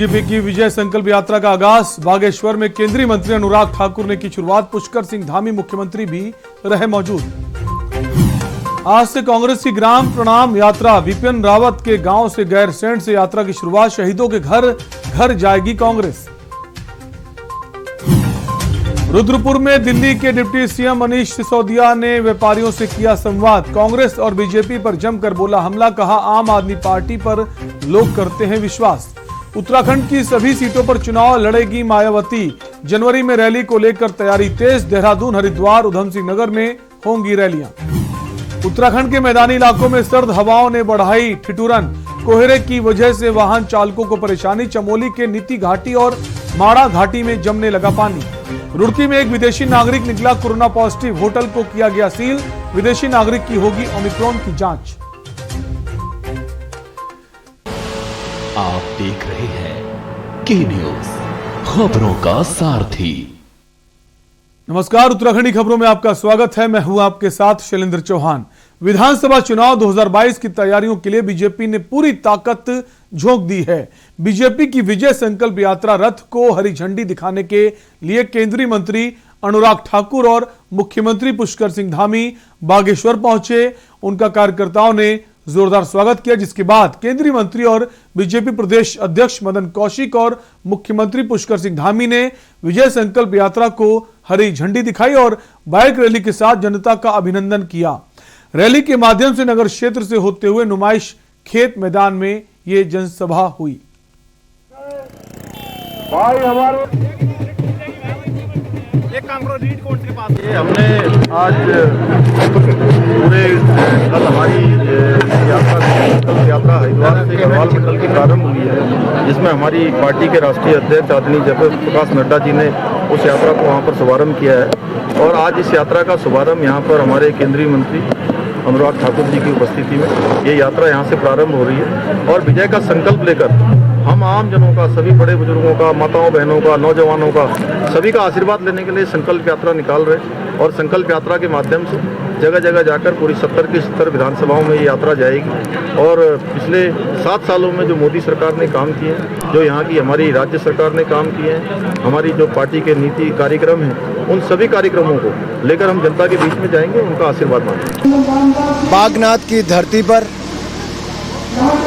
BJP की विजय संकल्प यात्रा का आगाज बागेश्वर में केंद्रीय मंत्री अनुराग ठाकुर ने की शुरुआत। पुष्कर सिंह धामी मुख्यमंत्री भी रहे मौजूद। आज से कांग्रेस की ग्राम प्रणाम यात्रा, विपिन रावत के गांव से गैरसैंण से यात्रा की शुरुआत। शहीदों के घर घर जाएगी कांग्रेस। रुद्रपुर में दिल्ली के डिप्टी सीएम मनीष सिसोदिया ने व्यापारियों से किया संवाद। कांग्रेस और बीजेपी पर जमकर बोला हमला, कहा आम आदमी पार्टी पर लोग करते हैं विश्वास। उत्तराखंड की सभी सीटों पर चुनाव लड़ेगी मायावती। जनवरी में रैली को लेकर तैयारी तेज। देहरादून, हरिद्वार, उधम सिंह नगर में होंगी रैलियां। उत्तराखंड के मैदानी इलाकों में सर्द हवाओं ने बढ़ाई ठिठुरन। कोहरे की वजह से वाहन चालकों को परेशानी। चमोली के नीति घाटी और माड़ा घाटी में जमने लगा पानी। रुड़की में एक विदेशी नागरिक निकला कोरोना पॉजिटिव। होटल को किया गया सील। विदेशी नागरिक की होगी ओमिक्रॉन की जांच। आप देख रहे हैं के न्यूज, खबरों का सारथी। नमस्कार, उत्तराखंडी खबरों में आपका स्वागत है। मैं हूं आपके साथ शैलेंद्र चौहान। विधानसभा चुनाव 2022 की तैयारियों के लिए बीजेपी ने पूरी ताकत झोंक दी है। बीजेपी की विजय संकल्प यात्रा रथ को हरी झंडी दिखाने के लिए केंद्रीय मंत्री अनुराग ठाकुर और मुख्यमंत्री पुष्कर सिंह धामी बागेश्वर पहुंचे। उनका कार्यकर्ताओं ने जोरदार स्वागत किया, जिसके बाद केंद्रीय मंत्री और बीजेपी प्रदेश अध्यक्ष मदन कौशिक और मुख्यमंत्री पुष्कर सिंह धामी ने विजय संकल्प यात्रा को हरी झंडी दिखाई और बाइक रैली के साथ जनता का अभिनंदन किया। रैली के माध्यम से नगर क्षेत्र से होते हुए नुमाइश खेत मैदान में ये जनसभा हुई। भाई हमारे एक काम करो, रीड कोर्ट के पास हमने आज पूरे कल हमारी यात्रा हरिद्वार से गढ़वाल मंडल की प्रारंभ हुई है, जिसमें हमारी पार्टी के राष्ट्रीय अध्यक्ष आदरणीय जगत प्रकाश नड्डा जी ने उस यात्रा को वहाँ पर शुभारंभ किया है। और आज इस यात्रा का शुभारंभ यहाँ पर हमारे केंद्रीय मंत्री अनुराग ठाकुर जी की उपस्थिति में ये यात्रा यहाँ से प्रारंभ हो रही है। और विजय का संकल्प लेकर हम आम जनों का, सभी बड़े बुजुर्गों का, माताओं बहनों का, नौजवानों का, सभी का आशीर्वाद लेने के लिए संकल्प यात्रा निकाल रहे। और संकल्प यात्रा के माध्यम से जगह जगह जाकर पूरी 70 की 70 विधानसभाओं में ये यात्रा जाएगी। और पिछले 7 सालों में जो मोदी सरकार ने काम किए हैं, जो यहाँ की हमारी राज्य सरकार ने काम किए हैं, हमारी जो पार्टी के नीति कार्यक्रम हैं, उन सभी कार्यक्रमों को लेकर हम जनता के बीच में जाएंगे, उनका आशीर्वाद मांगेंगे। बागनाथ की धरती पर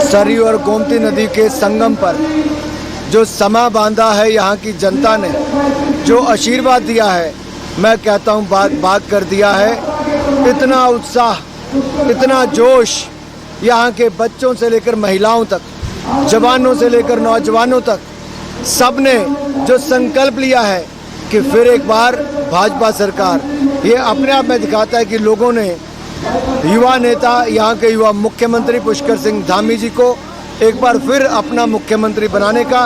सरयू और गोमती नदी के संगम पर जो समा बांधा है, यहाँ की जनता ने जो आशीर्वाद दिया है, मैं कहता हूँ बाग कर दिया है। इतना उत्साह, इतना जोश, यहाँ के बच्चों से लेकर महिलाओं तक, जवानों से लेकर नौजवानों तक, सब ने जो संकल्प लिया है कि फिर एक बार भाजपा सरकार, ये अपने आप में दिखाता है कि लोगों ने युवा नेता, यहाँ के युवा मुख्यमंत्री पुष्कर सिंह धामी जी को एक बार फिर अपना मुख्यमंत्री बनाने का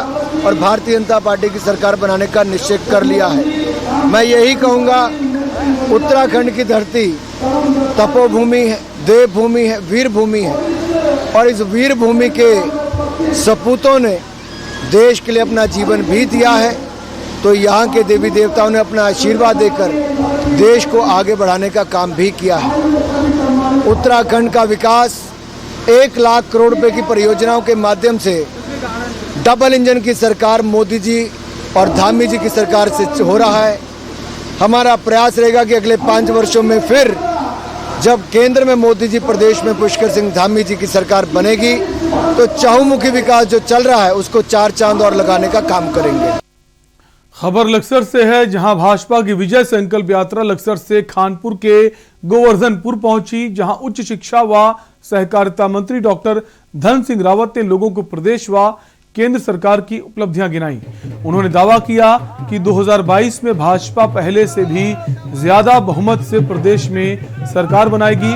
और भारतीय जनता पार्टी की सरकार बनाने का निश्चय कर लिया है। मैं यही कहूँगा, उत्तराखंड की धरती तपोभूमि है, देवभूमि है, वीर भूमि है। और इस वीर भूमि के सपूतों ने देश के लिए अपना जीवन भी दिया है, तो यहाँ के देवी देवताओं ने अपना आशीर्वाद देकर देश को आगे बढ़ाने का काम भी किया है। उत्तराखंड का विकास 1 लाख करोड़ रुपए की परियोजनाओं के माध्यम से डबल इंजन की सरकार मोदी जी और धामी जी की सरकार से हो रहा है। हमारा प्रयास रहेगा कि अगले 5 वर्षों में फिर जब केंद्र में मोदी जी, प्रदेश में पुष्कर सिंह धामी जी की सरकार बनेगी, तो चहुमुखी विकास जो चल रहा है उसको 4 चांद और लगाने का काम करेंगे। खबर लक्सर से है, जहां भाजपा की विजय संकल्प यात्रा लक्सर से खानपुर के गोवर्धनपुर पहुंची, जहां उच्च शिक्षा व सहकारिता मंत्री डॉक्टर धन सिंह रावत ने लोगों को प्रदेश व केंद्र सरकार की उपलब्धियां गिनाई। उन्होंने दावा किया कि 2022 में भाजपा पहले से भी ज्यादा बहुमत से प्रदेश में सरकार बनाएगी।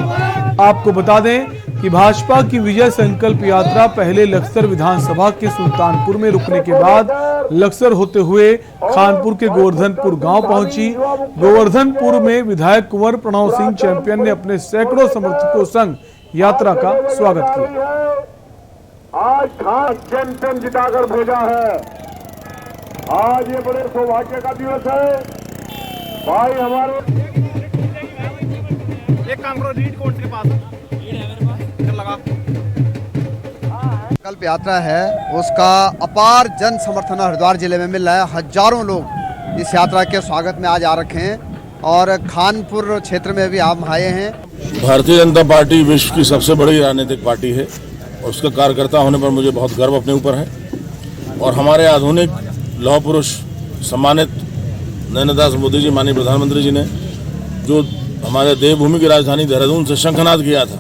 आपको बता दें कि भाजपा की विजय संकल्प यात्रा पहले लक्सर विधानसभा के सुल्तानपुर में रुकने के बाद लक्सर होते हुए खानपुर के गोवर्धनपुर गांव पहुंची। गोवर्धनपुर में विधायक कुंवर प्रणव सिंह चैंपियन ने अपने सैकड़ों समर्थकों संग यात्रा का स्वागत किया। आज खास चैंपियन जिताकर भेजा है। आज ये बड़े सौभाग्य का दिवस है। भाई हमारे एक काम करो, रीड कोर्ट के पास लगा। संकल्प यात्रा है उसका अपार जन समर्थन हरिद्वार जिले में मिल रहा है। हजारों लोग इस यात्रा के स्वागत में आज आ रखे हैं और खानपुर क्षेत्र में भी हम आए हैं। भारतीय जनता पार्टी विश्व की सबसे बड़ी राजनीतिक पार्टी है और उसका कार्यकर्ता होने पर मुझे बहुत गर्व अपने ऊपर है। और हमारे आधुनिक लौह पुरुष सम्मानित नरेंद्र दास मोदी जी माननीय प्रधानमंत्री जी ने जो हमारे देवभूमि की राजधानी देहरादून से शंखनाद किया था।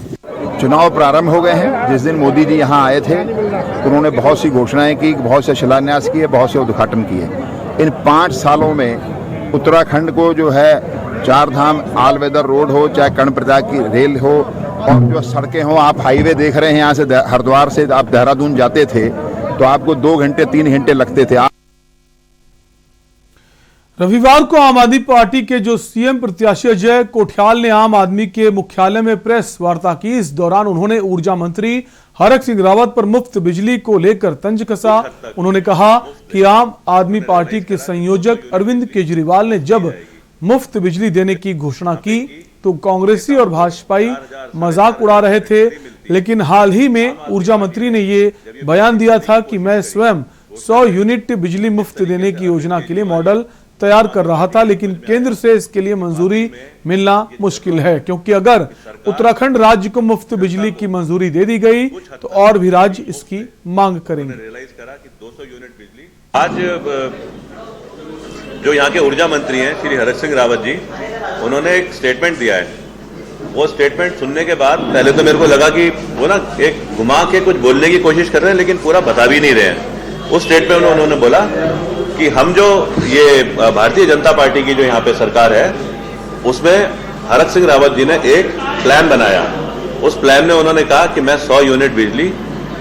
चुनाव प्रारंभ हो गए हैं। जिस दिन मोदी जी यहाँ आए थे उन्होंने बहुत सी घोषणाएं की, बहुत से शिलान्यास किए, बहुत से उद्घाटन किए। इन 5 सालों में उत्तराखंड को जो है चार धाम ऑल वेदर रोड हो, चाहे कर्ण प्रयाग की रेल हो और जो सड़कें हो, आप हाईवे देख रहे हैं, यहाँ से हरिद्वार से आप देहरादून जाते थे तो आपको 2 घंटे 3 घंटे लगते थे। रविवार को आम आदमी पार्टी के जो सीएम प्रत्याशी अजय कोठियाल ने आम आदमी के मुख्यालय में प्रेस वार्ता की। इस दौरान उन्होंने ऊर्जा मंत्री हरक सिंह रावत पर मुफ्त बिजली को लेकर तंज कसा। उन्होंने कहा कि आम आदमी पार्टी के संयोजक अरविंद केजरीवाल ने जब मुफ्त बिजली देने की घोषणा की तो कांग्रेसी और भाजपाई मजाक उड़ा रहे थे, लेकिन हाल ही में ऊर्जा मंत्री ने ये बयान दिया था कि मैं स्वयं 100 यूनिट बिजली मुफ्त देने की योजना के लिए मॉडल तैयार कर रहा था, लेकिन केंद्र से इसके लिए मंजूरी मिलना मुश्किल है, क्योंकि अगर उत्तराखंड राज्य को मुफ्त बिजली की मंजूरी दे दी गई तो और भी राज्य इसकी मांग करेंगे। आज जो यहाँ के ऊर्जा मंत्री हैं श्री हरक सिंह रावत जी, उन्होंने एक स्टेटमेंट दिया है। वो स्टेटमेंट सुनने के बाद पहले तो मेरे को लगा कि वो ना एक घुमा के कुछ बोलने की कोशिश कर रहे हैं, लेकिन पूरा बता भी नहीं रहे हैं। उस स्टेटमेंट में उन्होंने बोला कि हम जो ये भारतीय जनता पार्टी की जो यहाँ पे सरकार है उसमें हरक सिंह रावत जी ने एक प्लान बनाया। उस प्लान में उन्होंने कहा कि मैं 100 यूनिट बिजली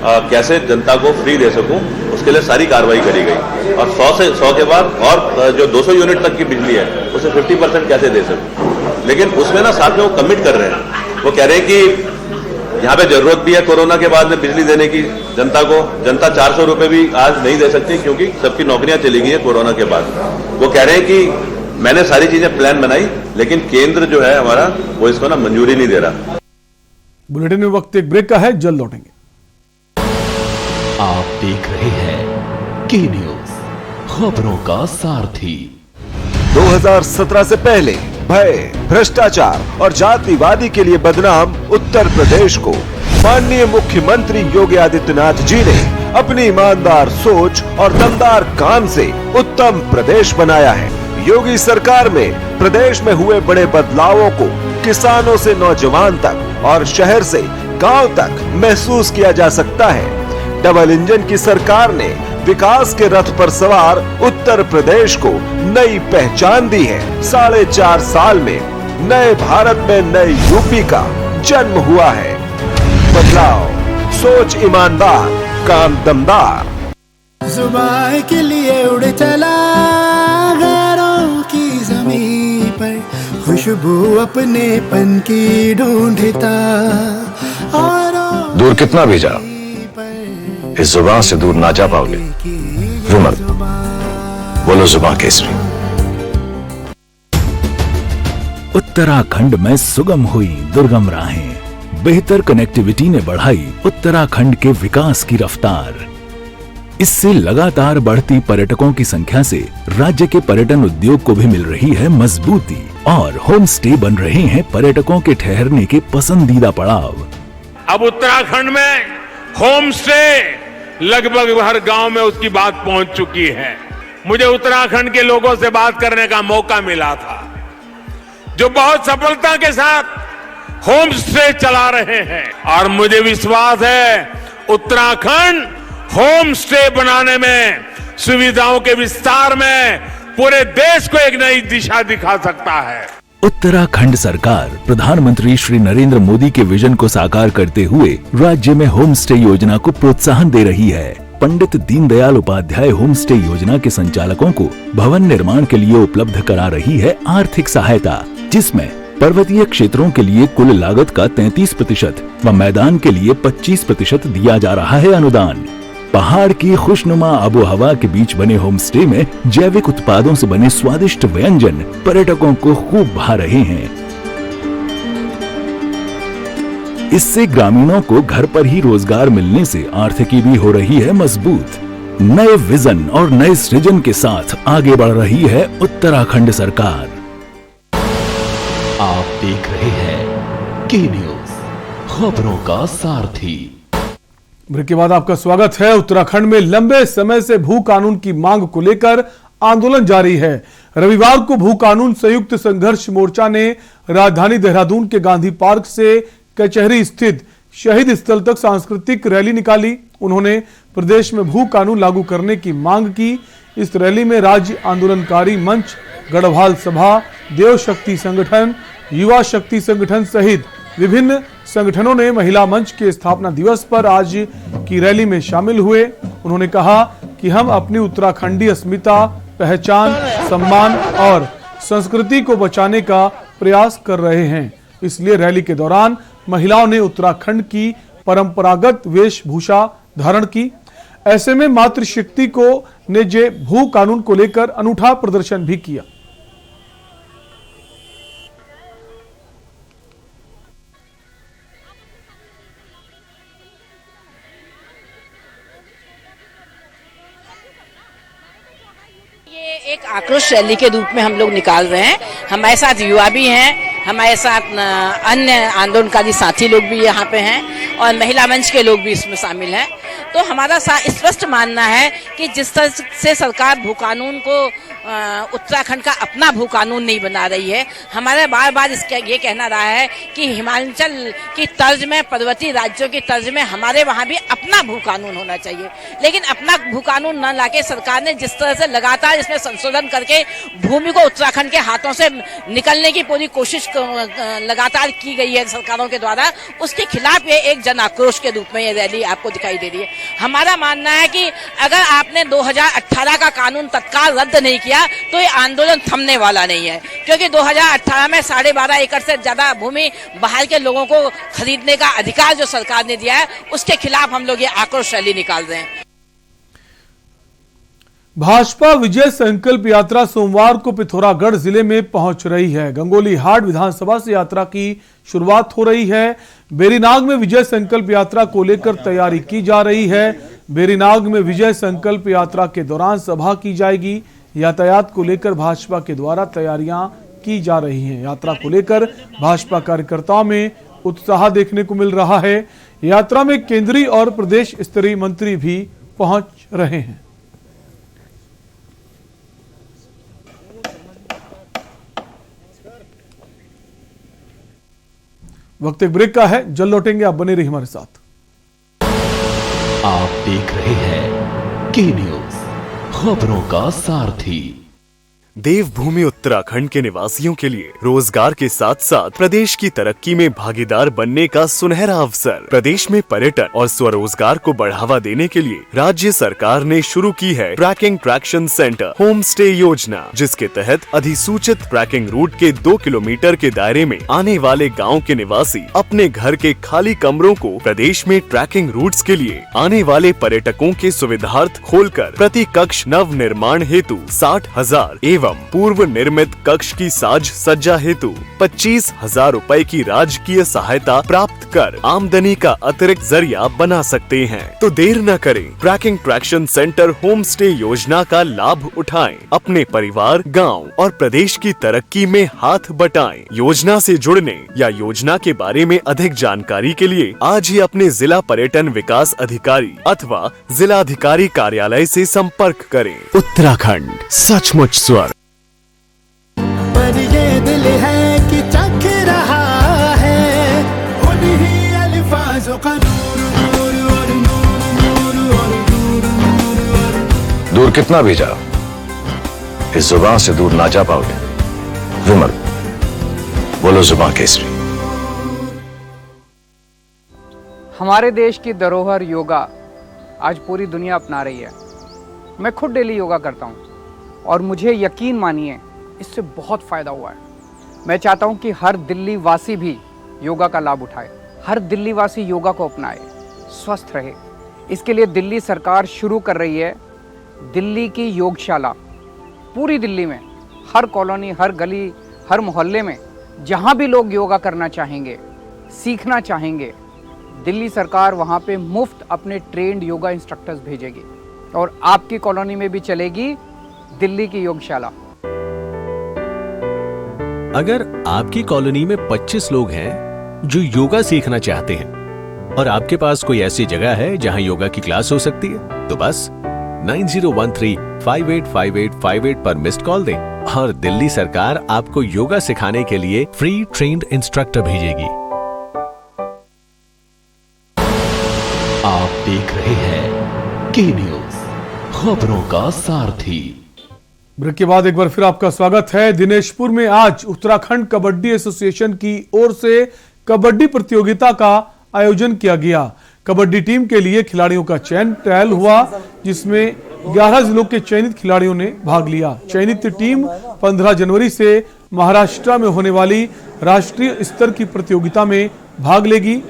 कैसे जनता को फ्री दे सकूं, उसके लिए सारी कार्रवाई करी गई। और 100 के बाद और जो 200 यूनिट तक की बिजली है उसे 50% कैसे दे सकूं। लेकिन उसमें ना साथ में वो कमिट कर रहे हैं, वो कह रहे हैं कि यहाँ पे जरूरत भी है कोरोना के बाद में बिजली देने की जनता को। जनता 400 रुपए भी आज नहीं दे सकती क्योंकि सबकी नौकरियां चली गई है कोरोना के बाद। वो कह रहे हैं कि मैंने सारी चीजें प्लान बनाई, लेकिन केंद्र जो है हमारा वो इसको ना मंजूरी नहीं दे रहा। बुलेटिन में वक्त एक ब्रेक का है, जल्द लौटेंगे। आप देख रहे हैं के न्यूज, खबरों का सारथी। 2017 से पहले भय, भ्रष्टाचार और जातिवादी के लिए बदनाम उत्तर प्रदेश को माननीय मुख्यमंत्री योगी आदित्यनाथ जी ने अपनी ईमानदार सोच और दमदार काम से उत्तम प्रदेश बनाया है। योगी सरकार में प्रदेश में हुए बड़े बदलावों को किसानों से नौजवान तक और शहर से गांव तक महसूस किया जा सकता है। डबल इंजन की सरकार ने विकास के रथ पर सवार उत्तर प्रदेश को नई पहचान दी है। 4.5 साल में नए भारत में नए यूपी का जन्म हुआ है। बदलाव, सोच ईमानदार, काम दमदार। जुबान के लिए उड़ चला गैरों की ज़मीं पर, खुशबू अपने पन की ढूंढता। दूर कितना भी जा, इस जुबान से दूर ना जा पाओगे। विमल, बोलो जुबान केसरी। उत्तराखंड में सुगम हुई दुर्गम राहें, बेहतर कनेक्टिविटी ने बढ़ाई उत्तराखंड के विकास की रफ्तार। इससे लगातार बढ़ती पर्यटकों की संख्या से राज्य के पर्यटन उद्योग को भी मिल रही है मजबूती और होम स्टे बन रहे हैं पर्यटकों के ठहरने के पसंदीदा पड़ाव। अब उत्तराखंड में होम स्टे लगभग हर गांव में उसकी बात पहुंच चुकी है। मुझे उत्तराखंड के लोगों से बात करने का मौका मिला था जो बहुत सफलता के साथ होम स्टे चला रहे हैं, और मुझे विश्वास है उत्तराखंड होम स्टे बनाने में, सुविधाओं के विस्तार में पूरे देश को एक नई दिशा दिखा सकता है। उत्तराखंड सरकार प्रधानमंत्री श्री नरेंद्र मोदी के विजन को साकार करते हुए राज्य में होम स्टे योजना को प्रोत्साहन दे रही है। पंडित दीनदयाल उपाध्याय होम स्टे योजना के संचालकों को भवन निर्माण के लिए उपलब्ध करा रही है आर्थिक सहायता, जिसमें पर्वतीय क्षेत्रों के लिए कुल लागत का 33% व मैदान के लिए 25% दिया जा रहा है अनुदान। पहाड़ की खुशनुमा आबो हवा के बीच बने होम स्टे में जैविक उत्पादों से बने स्वादिष्ट व्यंजन पर्यटकों को खूब भा रहे हैं। इससे ग्रामीणों को घर पर ही रोजगार मिलने से आर्थिकी भी हो रही है मजबूत। नए विजन और नए सृजन के साथ आगे बढ़ रही है उत्तराखंड सरकार। आप देख रहे हैं के न्यूज, खबरों का सारथी। ब्रेक के बाद आपका स्वागत है। उत्तराखंड में लंबे समय से भू कानून की मांग को लेकर आंदोलन जारी है। रविवार को भू कानून संयुक्त संघर्ष मोर्चा ने राजधानी देहरादून के गांधी पार्क से कचहरी स्थित शहीद स्थल तक सांस्कृतिक रैली निकाली। उन्होंने प्रदेश में भू कानून लागू करने की मांग की। इस रैली में राज्य आंदोलनकारी मंच, गढ़वाल सभा, देव शक्ति संगठन, युवा शक्ति संगठन सहित विभिन्न संगठनों ने महिला मंच के स्थापना दिवस पर आज की रैली में शामिल हुए। उन्होंने कहा कि हम अपनी उत्तराखंडी अस्मिता, पहचान, सम्मान और संस्कृति को बचाने का प्रयास कर रहे हैं। इसलिए रैली के दौरान महिलाओं ने उत्तराखंड की परंपरागत वेशभूषा धारण की। ऐसे में मातृशक्ति को ने जे भू कानून को लेकर अनूठा प्रदर्शन भी किया। ये एक आक्रोश रैली के रूप में हम लोग निकाल रहे हैं। हमारे साथ युवा भी हैं, हमारे साथ अन्य आंदोलनकारी साथी लोग भी यहाँ पे हैं और महिला मंच के लोग भी इसमें शामिल हैं। तो हमारा स्पष्ट मानना है कि जिस तरह से सरकार भू कानून को उत्तराखंड का अपना भू कानून नहीं बना रही है, हमारा बार बार इसका ये कहना रहा है कि हिमाचल की तर्ज में, पर्वतीय राज्यों की तर्ज में हमारे वहाँ भी अपना भू कानून होना चाहिए। लेकिन अपना भू कानून न लाके सरकार ने जिस तरह से लगातार इसमें संशोधन करके भूमि को उत्तराखंड के हाथों से निकलने की पूरी कोशिश लगातार की गई है सरकारों के द्वारा, उसके खिलाफ ये एक जन आक्रोश के रूप में ये रैली आपको दिखाई दे रही है। हमारा मानना है कि अगर आपने 2018 का कानून तत्काल रद्द नहीं किया तो ये आंदोलन थमने वाला नहीं है, क्योंकि 2018 में 12.5 एकड़ से ज्यादा भूमि बाहर के लोगों को खरीदने का अधिकार जो सरकार ने दिया है, उसके खिलाफ हम लोग ये आक्रोश रैली निकाल रहे हैं। भाजपा विजय संकल्प यात्रा सोमवार को पिथौरागढ़ जिले में पहुंच रही है। गंगोली हाट विधानसभा से यात्रा की शुरुआत हो रही है। बेरीनाग में विजय संकल्प यात्रा को लेकर तैयारी की जा रही है। बेरीनाग में विजय संकल्प यात्रा के दौरान सभा की जाएगी। यातायात को लेकर भाजपा के द्वारा तैयारियां की जा रही हैं। यात्रा को लेकर भाजपा कार्यकर्ताओं में उत्साह देखने को मिल रहा है। यात्रा में केंद्रीय और प्रदेश स्तरीय मंत्री भी पहुंच रहे हैं। वक्त एक ब्रेक का है, जल्द लौटेंगे, आप बने रहिए हमारे साथ। आप देख रहे हैं के न्यूज, खबरों का सारथी। देवभूमि उत्तराखंड के निवासियों के लिए रोजगार के साथ साथ प्रदेश की तरक्की में भागीदार बनने का सुनहरा अवसर। प्रदेश में पर्यटन और स्वरोजगार को बढ़ावा देने के लिए राज्य सरकार ने शुरू की है tracking traction centre home stay योजना, जिसके तहत अधिसूचित ट्रैकिंग रूट के 2 किलोमीटर के दायरे में आने वाले गाँव के निवासी अपने घर के खाली कमरों को प्रदेश में ट्रैकिंग रूट्स के लिए आने वाले पर्यटकों के सुविधार्थ खोलकर प्रति कक्ष नव निर्माण हेतु 60,000 एवं पूर्व निर्मित कक्ष की साज सज्जा हेतु 25,000 रुपए की राजकीय सहायता प्राप्त कर आमदनी का अतिरिक्त जरिया बना सकते हैं। तो देर न करें, tracking traction centre home stay योजना का लाभ उठाएं, अपने परिवार, गांव और प्रदेश की तरक्की में हाथ बटाएं। योजना से जुड़ने या योजना के बारे में अधिक जानकारी के लिए आज ही अपने जिला पर्यटन विकास अधिकारी अथवा जिला अधिकारी कार्यालय से संपर्क करें। उत्तराखंड सचमुच स्वर्ग। पर ये दिल है कि चख रहा है उन्हीं अल्फाजों का नूर और नूर और नूर। दूर कितना भी जाओ, इस जुबान से दूर ना जा पाओगे। विमल, बोलो जुबान केसरी। हमारे देश की धरोहर योगा आज पूरी दुनिया अपना रही है। मैं खुद डेली योगा करता हूँ और मुझे यकीन मानिए इससे बहुत फ़ायदा हुआ है। मैं चाहता हूँ कि हर दिल्ली वासी भी योगा का लाभ उठाए, हर दिल्ली वासी योगा को अपनाए, स्वस्थ रहे। इसके लिए दिल्ली सरकार शुरू कर रही है दिल्ली की योगशाला। पूरी दिल्ली में हर कॉलोनी, हर गली, हर मोहल्ले में जहाँ भी लोग योगा करना चाहेंगे सीखना चाहेंगे, दिल्ली सरकार वहाँ पे मुफ्त अपने ट्रेंड योगा इंस्ट्रक्टर्स भेजेगी और आपकी कॉलोनी में भी चलेगी दिल्ली की योगशाला। अगर आपकी कॉलोनी में 25 लोग हैं जो योगा सीखना चाहते हैं और आपके पास कोई ऐसी जगह है जहां योगा की क्लास हो सकती है, तो बस 9013585858 पर मिस्ड कॉल दें और दिल्ली सरकार आपको योगा सिखाने के लिए फ्री ट्रेन्ड इंस्ट्रक्टर भेजेगी। आप देख रहे हैं के न्यूज, खबरों का सारथी। ब्रेक के बाद एक बार फिर आपका स्वागत है। दिनेशपुर में आज उत्तराखंड कबड्डी एसोसिएशन की ओर से कबड्डी प्रतियोगिता का आयोजन किया गया। कबड्डी टीम के लिए खिलाड़ियों का चयन ट्रायल हुआ, जिसमें 11 जिलों के चयनित खिलाड़ियों ने भाग लिया। चयनित टीम 15 जनवरी से महाराष्ट्र में होने वाली राष्ट्रीय स्तर की प्रतियोगिता में भाग लेगी।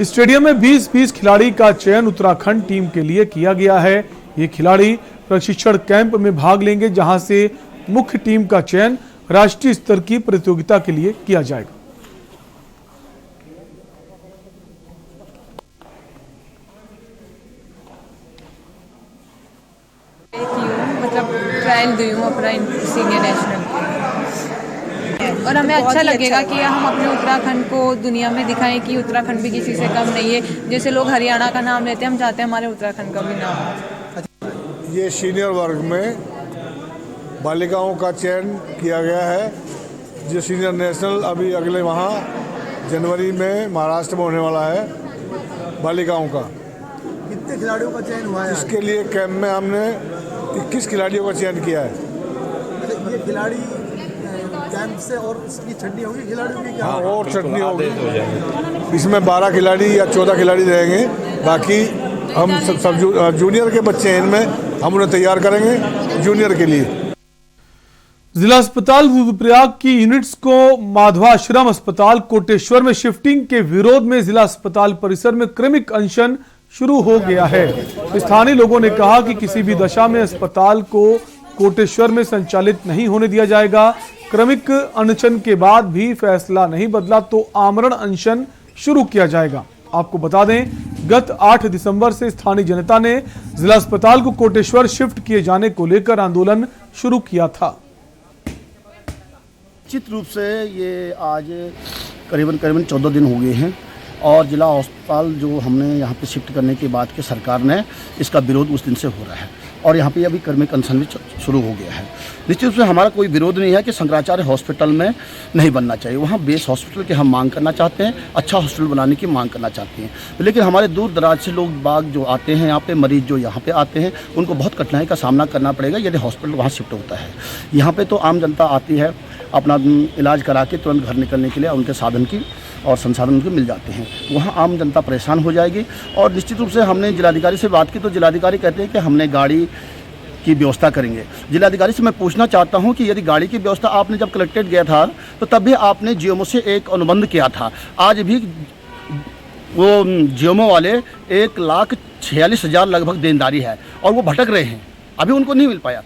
स्टेडियम में 20-20 खिलाड़ी का चयन उत्तराखंड टीम के लिए किया गया है। ये खिलाड़ी प्रशिक्षण कैंप में भाग लेंगे, जहां से मुख्य टीम का चयन राष्ट्रीय स्तर की प्रतियोगिता के लिए किया जाएगा। मतलब ट्रायल दी हूँ अपना सीनियर नेशनल, और हमें अच्छा लगेगा कि हम अपने उत्तराखंड को दुनिया में दिखाएं कि उत्तराखंड भी किसी से कम नहीं है। जैसे लोग हरियाणा का नाम लेते हैं, हम चाहते हैं हमारे उत्तराखंड का भी नाम हो। ये सीनियर वर्ग में बालिकाओं का चयन किया गया है, जो सीनियर नेशनल अभी अगले माह जनवरी में महाराष्ट्र में होने वाला है बालिकाओं का। कितने खिलाड़ियों का चयन हुआ है? इसके लिए कैंप में हमने 21 खिलाड़ियों का चयन किया है। ये खिलाड़ी कैंप से और इसकी छटनी होगी खिलाड़ियों की? हाँ, और छटनी होगी। इसमें 12 खिलाड़ी या 14 खिलाड़ी रहेंगे। बाकी हम सब जूनियर के बच्चे हैं, इनमें हम उन्हें तैयार करेंगे जूनियर के लिए। जिला अस्पताल रुद्रप्रयाग की यूनिट्स को माधवाश्रम अस्पताल कोटेश्वर में शिफ्टिंग के विरोध में जिला अस्पताल परिसर में क्रमिक अनशन शुरू हो गया है। स्थानीय लोगों ने कहा कि किसी भी दशा में अस्पताल को कोटेश्वर में संचालित नहीं होने दिया जाएगा। क्रमिक अनशन के बाद भी फैसला नहीं बदला तो आमरण अनशन शुरू किया जाएगा। आपको बता दें, गत 8 दिसंबर से स्थानीय जनता ने जिला अस्पताल को कोटेश्वर शिफ्ट किए जाने को लेकर आंदोलन शुरू किया था। निश्चित रूप से ये आज करीबन 14 दिन हो गए हैं और जिला अस्पताल जो हमने यहाँ पे शिफ्ट करने के बाद के सरकार ने इसका विरोध उस दिन से हो रहा है और यहाँ पे अभी क्रमिक अनशन भी शुरू हो गया है। निश्चित रूप से हमारा कोई विरोध नहीं है कि शंकराचार्य हॉस्पिटल में नहीं बनना चाहिए, वहाँ बेस हॉस्पिटल के हम मांग करना चाहते हैं, अच्छा हॉस्पिटल बनाने की मांग करना चाहते हैं। लेकिन हमारे दूर दराज से लोग बाग जो आते हैं यहाँ पे, मरीज जो यहाँ पे आते हैं, उनको बहुत कठिनाई का सामना करना पड़ेगा यदि हॉस्पिटल वहाँ शिफ्ट होता है। यहाँ पर तो आम जनता आती है, अपना इलाज करा के तुरंत घर निकलने के लिए उनके साधन की और संसाधन उनको मिल जाते हैं। वहाँ आम जनता परेशान हो जाएगी। और निश्चित रूप से हमने जिलाधिकारी से बात की तो जिलाधिकारी कहते हैं कि हमने गाड़ी की व्यवस्था करेंगे। जिलाधिकारी से मैं पूछना चाहता हूं कि यदि गाड़ी की व्यवस्था आपने जब कलेक्ट्रेट गया था तो तब भी आपने जीएमओ से एक अनुबंध किया था। आज भी वो जीएमओ वाले 1,46,000 लगभग देनदारी है और वो भटक रहे हैं, अभी उनको नहीं मिल पाया।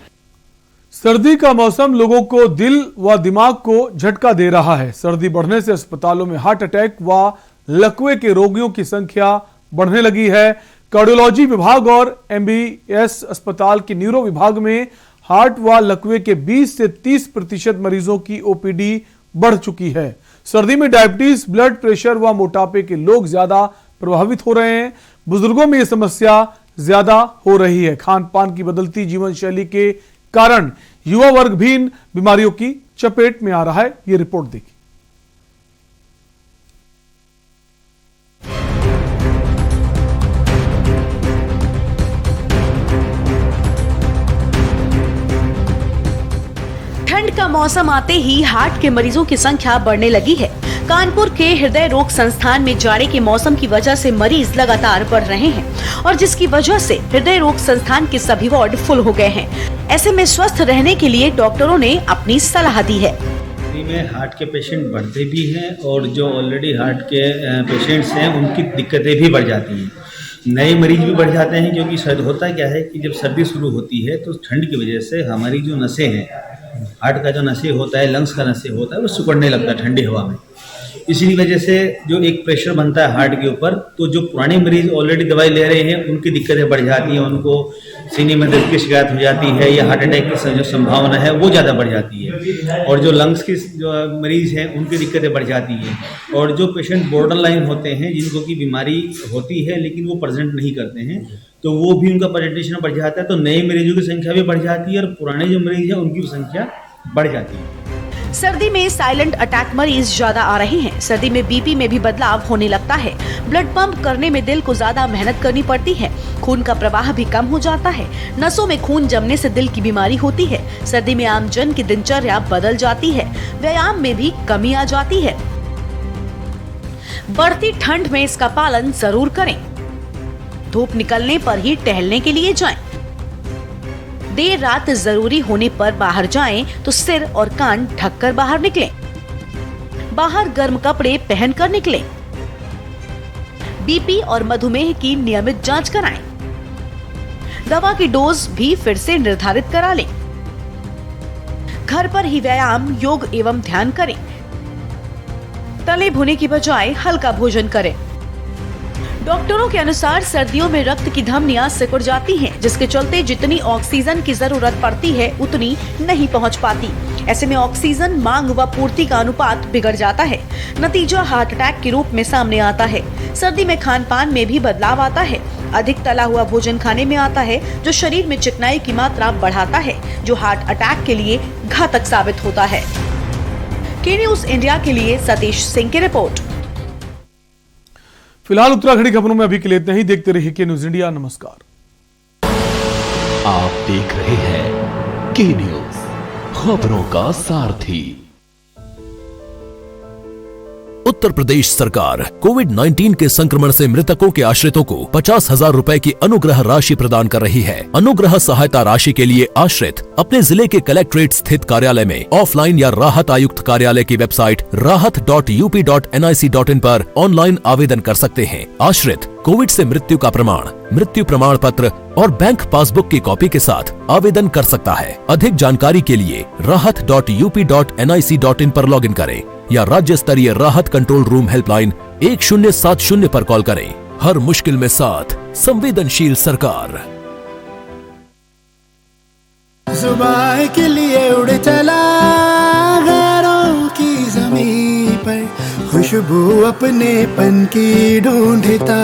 सर्दी का मौसम लोगों को दिल व दिमाग को झटका दे रहा है। सर्दी बढ़ने से अस्पतालों में हार्ट अटैक व लकवे के रोगियों की संख्या बढ़ने लगी है। कार्डियोलॉजी विभाग और एमबीएस अस्पताल के न्यूरो विभाग में हार्ट व लकवे के 20 से 30% मरीजों की ओपीडी बढ़ चुकी है। सर्दी में डायबिटीज, ब्लड प्रेशर व मोटापे के लोग ज्यादा प्रभावित हो रहे हैं। बुजुर्गों में यह समस्या ज्यादा हो रही है। खान पान की बदलती जीवन शैली के कारण युवा वर्ग भी इन बीमारियों की चपेट में आ रहा है। ये रिपोर्ट देखिए। ठंड का मौसम आते ही हार्ट के मरीजों की संख्या बढ़ने लगी है। कानपुर के हृदय रोग संस्थान में जाड़े के मौसम की वजह से मरीज लगातार बढ़ रहे हैं और जिसकी वजह से हृदय रोग संस्थान के सभी वार्ड फुल हो गए हैं। ऐसे में स्वस्थ रहने के लिए डॉक्टरों ने अपनी सलाह दी है। में हार्ट के पेशेंट बढ़ते भी हैं और जो ऑलरेडी हार्ट के पेशेंट्स हैं उनकी दिक्कतें भी बढ़ जाती हैं, नए मरीज भी बढ़ जाते हैं। क्योंकि सर्द होता क्या है कि जब सर्दी शुरू होती है तो ठंड की वजह से हमारी जो नसें हैं, हार्ट का जो नसें होता है, लंग्स का नसें होता है, वो सिकुड़ने लगता है ठंडी हवा में। इसी वजह से जो एक प्रेशर बनता है हार्ट के ऊपर, तो जो पुराने मरीज ऑलरेडी दवाई ले रहे हैं उनकी दिक्कतें बढ़ जाती हैं, उनको सीने में दर्द की शिकायत हो जाती है या हार्ट अटैक की जो संभावना है वो ज़्यादा बढ़ जाती है, और जो लंग्स की जो मरीज हैं उनकी दिक्कतें बढ़ जाती हैं, और जो पेशेंट बॉर्डर लाइन होते हैं जिनको की बीमारी होती है लेकिन वो प्रेजेंट नहीं करते हैं, तो वो भी उनका प्रेजेंटेशन बढ़ जाता है, तो नए मरीजों की संख्या भी बढ़ जाती है और पुराने जो मरीज हैं उनकी भी संख्या बढ़ जाती है। सर्दी में साइलेंट अटैक मरीज ज्यादा आ रहे हैं। सर्दी में बीपी में भी बदलाव होने लगता है। ब्लड पंप करने में दिल को ज्यादा मेहनत करनी पड़ती है। खून का प्रवाह भी कम हो जाता है। नसों में खून जमने से दिल की बीमारी होती है। सर्दी में आमजन की दिनचर्या बदल जाती है। व्यायाम में भी कमी आ जाती है। बढ़ती ठंड में इसका पालन जरूर करें। धूप निकलने पर ही टहलने के लिए जाएं। देर रात जरूरी होने पर बाहर जाएं तो सिर और कान ढककर बाहर निकलें। बाहर गर्म कपड़े पहनकर निकलें। बीपी और मधुमेह की नियमित जांच कराएं। दवा की डोज भी फिर से निर्धारित करा लें। घर पर ही व्यायाम, योग एवं ध्यान करें। तले भुने की बजाय हल्का भोजन करें। डॉक्टरों के अनुसार सर्दियों में रक्त की धमनियां सिकुड़ जाती हैं, जिसके चलते जितनी ऑक्सीजन की जरूरत पड़ती है उतनी नहीं पहुंच पाती। ऐसे में ऑक्सीजन मांग व पूर्ति का अनुपात बिगड़ जाता है। नतीजा हार्ट अटैक के रूप में सामने आता है। सर्दी में खान पान में भी बदलाव आता है। अधिक तला हुआ भोजन खाने में आता है, जो शरीर में चिकनाई की मात्रा बढ़ाता है, जो हार्ट अटैक के लिए घातक साबित होता है। के न्यूज इंडिया के लिए सतीश सिंह की रिपोर्ट। फिलहाल उत्तराखंड की खबरों में अभी के लिए इतना ही। देखते रहिए के न्यूज इंडिया। नमस्कार। आप देख रहे हैं के न्यूज, खबरों का सारथी। उत्तर प्रदेश सरकार कोविड-19 के संक्रमण से मृतकों के आश्रितों को 50,000 रुपए की अनुग्रह राशि प्रदान कर रही है। अनुग्रह सहायता राशि के लिए आश्रित अपने जिले के कलेक्ट्रेट स्थित कार्यालय में ऑफलाइन या राहत आयुक्त कार्यालय की वेबसाइट rahat.up.nic.in पर ऑनलाइन आवेदन कर सकते हैं। आश्रित कोविड से मृत्यु का प्रमाण, मृत्यु प्रमाण पत्र और बैंक पासबुक की कॉपी के साथ आवेदन कर सकता है। अधिक जानकारी के लिए rahat.up.nic.in पर लॉगिन करें या राज्य स्तरीय राहत कंट्रोल रूम हेल्पलाइन 1070 पर कॉल करें। हर मुश्किल में साथ, संवेदनशील सरकार। सुबह के लिए उड़ चला गैरों की ज़मीं पर, खुशबू अपने पन की ढूंढता।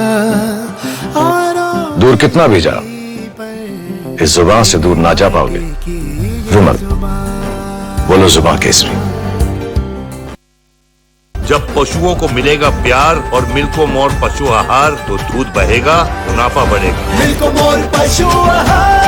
और दूर कितना भी जा, इस जुबान से दूर ना जा पाओगे। रुमल, बोलो जुबान केसरी। जब पशुओं को मिलेगा प्यार और मिल्को मोर पशु आहार, तो दूध बहेगा, मुनाफा बढ़ेगा। मिल्को मोर पशु आहार।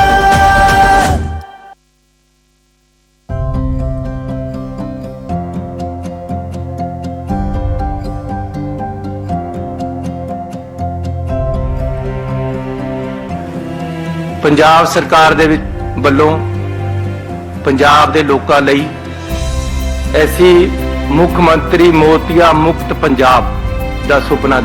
ਪੰਜਾਬ ਸਰਕਾਰ ਦੇ ਵੱਲੋਂ ਪੰਜਾਬ ਦੇ ਲੋਕਾਂ ਲਈ ਐਸੀ ਮੁੱਖ ਮੰਤਰੀ ਮੋਤੀਆ ਮੁਕਤ ਪੰਜਾਬ ਦਾ ਸੁਪਨਾ